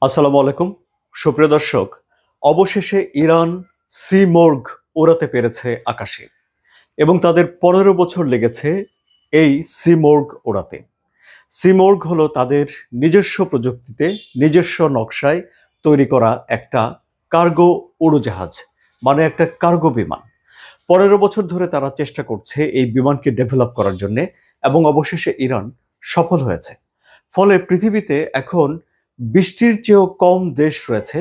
আসসালামু আলাইকুম সুপ্রিয় দর্শক। অবশেষে ইরান সিমর্গ ওড়াতে পেরেছে আকাশে এবং তাদের 15 বছর লেগেছে এই সিমর্গ ওড়াতে। সিমর্গ হলো তাদের নিজস্ব প্রযুক্তিতে নিজস্ব নকশায় তৈরি করা একটা কার্গো উড়োজাহাজ, মানে একটা কার্গো বিমান। 15 বছর ধরে তারা চেষ্টা করছে এই বিমানকে ডেভেলপ করার জন্য এবং অবশেষে ইরান সফল হয়েছে। ফলে পৃথিবীতে এখন 20টির চেয়েও কম দেশ রয়েছে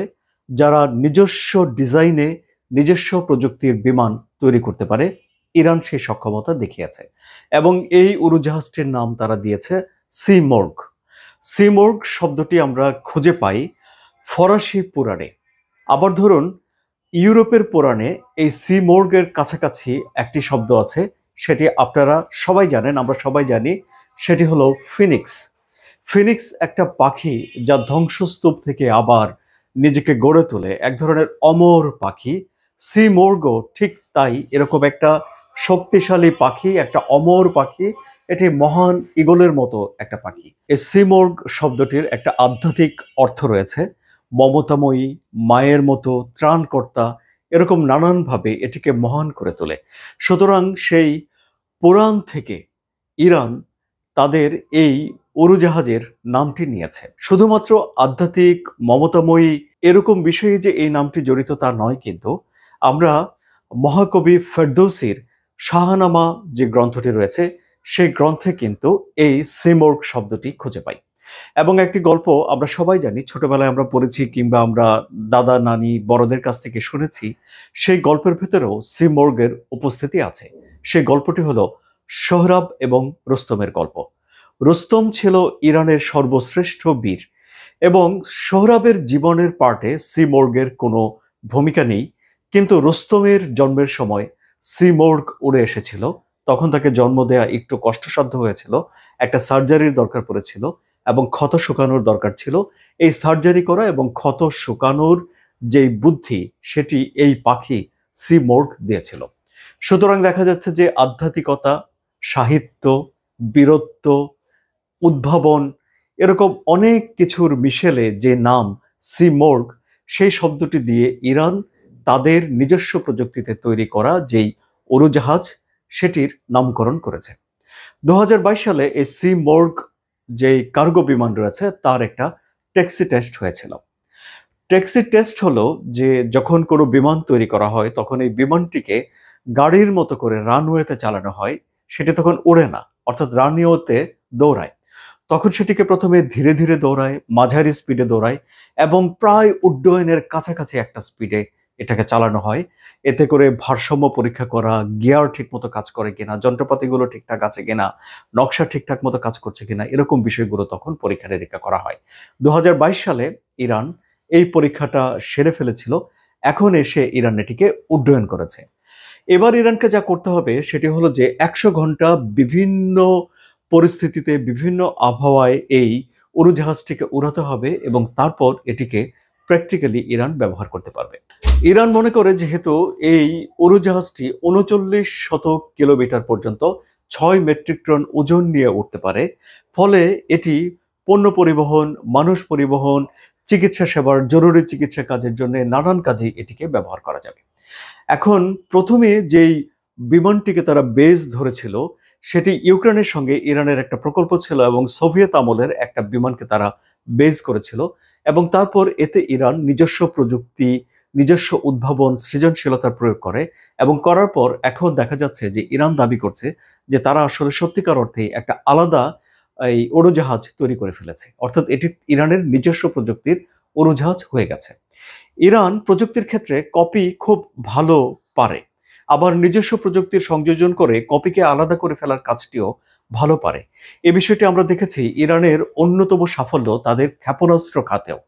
যারা নিজস্ব ডিজাইনে নিজস্ব প্রযুক্তির বিমান তৈরি করতে পারে। ইরান সেই সক্ষমতা দেখিয়েছে এবং এই উড়োজাহাজটির নাম তারা দিয়েছে সিমর্গ। সিমর্গ শব্দটি আমরা খুঁজে পাই ফরাসি পুরাণে। আবার ধরুন, ইউরোপের পুরাণে এই সিমর্গের কাছাকাছি একটি শব্দ আছে, সেটি আপনারা সবাই জানেন, আমরা সবাই জানি, সেটি হলো ফিনিক্স। ফিনিক্স একটা পাখি যা ধ্বংসস্তূপ থেকে আবার নিজেকে গড়ে তোলে, এক ধরনের অমর পাখি। সিমর্গও ঠিক তাই, এরকম একটা শক্তিশালী পাখি, একটা অমর পাখি। এটি মহান ঈগলের মতো একটা পাখি। এই সিমর্গ শব্দটির একটা আধ্যাত্মিক অর্থ রয়েছে, মমতাময়ী, মায়ের মতো, ত্রাণকর্তা, এরকম নানানভাবে এটিকে মহান করে তোলে। সুতরাং সেই পুরাণ থেকে ইরান তাদের এই উড়োজাহাজের নামটি নিয়েছে। শুধুমাত্র আধ্যাত্মিক, মমতাময়ী এরকম বিষয়ে যে এই নামটি জড়িত তা নয়, কিন্তু আমরা মহাকবি ফেরদৌসির শাহনামা যে গ্রন্থটি রয়েছে সেই গ্রন্থে কিন্তু এই সিমর্গ শব্দটি খুঁজে পাই। এবং একটি গল্প আমরা সবাই জানি, ছোটবেলায় আমরা পড়েছি কিংবা আমরা দাদা নানি বড়দের কাছ থেকে শুনেছি, সেই গল্পের ভেতরেও সিমর্গের উপস্থিতি আছে। সেই গল্পটি হলো সোহরাব এবং রুস্তমের গল্প। রুস্তম ছিল ইরানের সর্বশ্রেষ্ঠ বীর এবং সোহরাবের জীবনের পার্টে সিমর্গের কোনো ভূমিকা নেই, কিন্তু রুস্তমের জন্মের সময় সিমর্গ উড়ে এসেছিল। তখন তাকে জন্ম দেয়া একটু কষ্টসাধ্য হয়েছিল, একটা সার্জারির দরকার পড়েছিল এবং ক্ষত শুকানোর দরকার ছিল। এই সার্জারি করা এবং ক্ষত শুকানোর যেই বুদ্ধি, সেটি এই পাখি সিমর্গ দিয়েছিল। সুতরাং দেখা যাচ্ছে যে আধ্যাত্মিকতা, সাহিত্য, বীরত্ব, উদ্ভাবন, এরকম অনেক কিছুর মিশেলে যে নাম সিমর্গ, সেই শব্দটি দিয়ে ইরান তাদের নিজস্ব প্রযুক্তিতে তৈরি করা যেই উড়োজাহাজ সেটির নামকরণ করেছে। 2022 সালে এই সিমর্গ যেই কার্গো বিমান রয়েছে তার একটা ট্যাক্সি টেস্ট হয়েছিল। ট্যাক্সি টেস্ট হলো যে যখন কোনো বিমান তৈরি করা হয় তখন এই বিমানটিকে গাড়ির মতো করে রানওয়েতে চালানো হয়। সেটি তখন উড়ে না, অর্থাৎ রানওয়েতে দৌড়ায়। তখন সেটিকে প্রথমে ধীরে ধীরে দৌড়ায়, মাঝারি স্পিডে দৌড়ায় এবং প্রায় উড্ডয়নের কাছাকাছি একটা স্পিডে এটাকে চালানো হয়। এতে করে ভারসাম্য পরীক্ষা করা, গিয়ার ঠিকমতো কাজ করে কিনা, যন্ত্রপাতিগুলো ঠিকঠাক আছে কিনা, নকশা ঠিকঠাক মতো কাজ করছে কিনা, এরকম বিষয়গুলো তখন পরীক্ষা নিরীক্ষা করা হয়। 2022 সালে ইরান এই পরীক্ষাটা সেরে ফেলেছিল। এখন এসে ইরান এটিকে উড্ডয়ন করেছে। এবার ইরানকে যা করতে হবে সেটি হলো যে 100 ঘন্টা বিভিন্ন পরিস্থিতিতে, বিভিন্ন আবহাওয়ায় এই উড়োজাহাজটিকে উড়াতে হবে এবং তারপর এটিকে প্র্যাকটিক্যালি ইরান ব্যবহার করতে পারবে। ইরান মনে করে যেহেতু এই উড়োজাহাজটি 39 শত কিলোমিটার পর্যন্ত 6 মেট্রিক টন ওজন নিয়ে উঠতে পারে, ফলে এটি পণ্য পরিবহন, মানুষ পরিবহন, চিকিৎসা সেবার, জরুরি চিকিৎসা কাজের জন্য নানান কাজে এটিকে ব্যবহার করা যাবে। এখন প্রথমে যেই বিমানটিকে তারা বেজ ধরেছিল সেটি ইউক্রেনের সঙ্গে ইরানের একটা প্রকল্প ছিল এবং সোভিয়েত আমলের একটা বিমানকে তারা বেজ করেছিল এবং তারপর এতে ইরান নিজস্ব প্রযুক্তি, নিজস্ব উদ্ভাবন, সৃজনশীলতার প্রয়োগ করে এবং করার পর এখন দেখা যাচ্ছে যে ইরান দাবি করছে যে তারা আসলে সত্যিকার অর্থেই একটা আলাদা এই উড়োজাহাজ তৈরি করে ফেলেছে, অর্থাৎ এটি ইরানের নিজস্ব প্রযুক্তির উড়োজাহাজ হয়ে গেছে। ইরান প্রযুক্তির ক্ষেত্রে কপি খুব ভালো পারে, আবার নিজস্ব প্রযুক্তির সংযোজন করে কপিকে আলাদা করে ফেলার কাজটিও ভালো পারে। এ বিষয়টি আমরা দেখেছি ইরানের অন্যতম সাফল্য তাদের ক্ষেপণাস্ত্র খাতেও।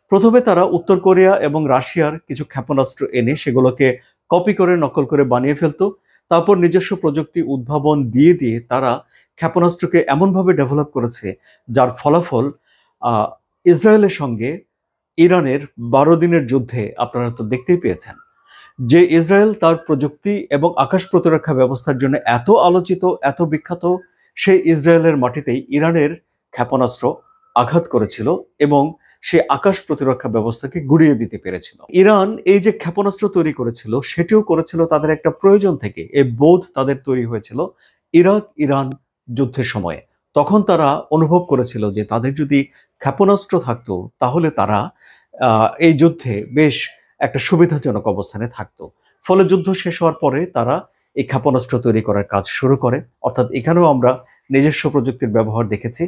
প্রথমে তারা উত্তর কোরিয়া এবং রাশিয়ার কিছু ক্ষেপণাস্ত্র এনে সেগুলোকে কপি করে, নকল করে বানিয়ে ফেলতো। তারপর নিজস্ব প্রযুক্তি উদ্ভাবন দিয়ে দিয়ে তারা ক্ষেপণাস্ত্রকে এমনভাবে ডেভেলপ করেছে যার ফলাফল আহ ইসরায়েলের সঙ্গে ইরানের 12 দিনের যুদ্ধে আপনারা তো দেখতেই পেয়েছেন যে ইসরায়েল তার প্রযুক্তি এবং আকাশ প্রতিরক্ষা ব্যবস্থার জন্য এত আলোচিত, এত বিখ্যাত, সেই ইসরায়েলের মাটিতেই ইরানের ক্ষেপণাস্ত্র আঘাত করেছিল এবং সে আকাশ প্রতিরক্ষা ব্যবস্থাকে গুড়িয়ে দিতে পেরেছিল। ইরান এই যে ক্ষেপণাস্ত্র তৈরি করেছিল সেটিও করেছিল তাদের একটা প্রয়োজন থেকে। এই বোধ তাদের তৈরি হয়েছিল ইরাক ইরান যুদ্ধের সময়ে। তখন তারা অনুভব করেছিল যে তাদের যদি ক্ষেপণাস্ত্র থাকতো তাহলে তারা এই যুদ্ধে বেশ একটা সুবিধাজনক অবস্থানে থাকতো। ফলে যুদ্ধ শেষ হওয়ার পরে তারা এই ক্ষেপণাস্ত্র তৈরি করার কাজ শুরু করে। অর্থাৎ এখানেও আমরা নিজস্ব প্রযুক্তির ব্যবহার দেখেছি।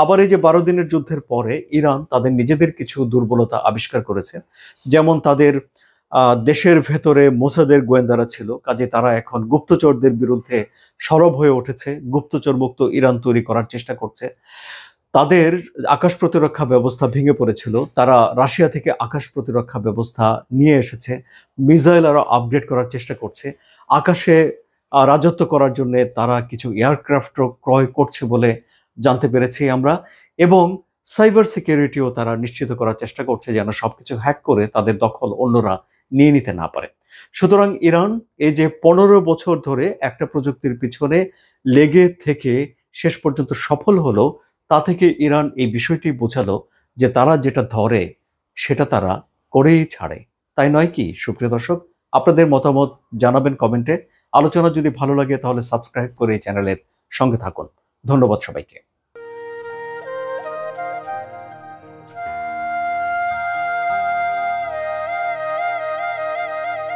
আবার এই যে 12 দিনের যুদ্ধের পরে ইরান তাদের নিজেদের কিছু দুর্বলতা আবিষ্কার করেছে। যেমন তাদের দেশের ভেতরে মোসাদের গোয়েন্দারা ছিল, কাজে তারা এখন গুপ্তচরদের বিরুদ্ধে সরব হয়ে উঠেছে, গুপ্তচর মুক্ত ইরান তৈরি করার চেষ্টা করছে। তাদের আকাশ প্রতিরক্ষা ব্যবস্থা ভেঙে পড়েছিল, তারা রাশিয়া থেকে আকাশ প্রতিরক্ষা ব্যবস্থা নিয়ে এসেছে, মিসাইল আরো আপগ্রেড করার চেষ্টা করছে, আকাশে রাজত্ব করার জন্য তারা কিছু এয়ারক্রাফট ক্রয় করছে বলে জানতে পেরেছি আমরা। এবং সাইবার সিকিউরিটিও তারা নিশ্চিত করার চেষ্টা করছে যেন সবকিছু হ্যাক করে তাদের দখল অন্যরা নিয়ে নিতে না পারে। সুতরাং ইরান এই যে 15 বছর ধরে একটা প্রযুক্তির পিছনে লেগে থেকে শেষ পর্যন্ত সফল হলো, তা থেকে ইরান এই বিষয়টি বোঝালো যে তারা যেটা ধরে সেটা তারা করেই ছাড়ে। তাই নয় কি সুপ্রিয় দর্শক? আপনাদের মতামত জানাবেন কমেন্টে। আলোচনা যদি ভালো লাগে তাহলে সাবস্ক্রাইব করে এই চ্যানেলের সঙ্গে থাকুন। ধন্যবাদ সবাইকে।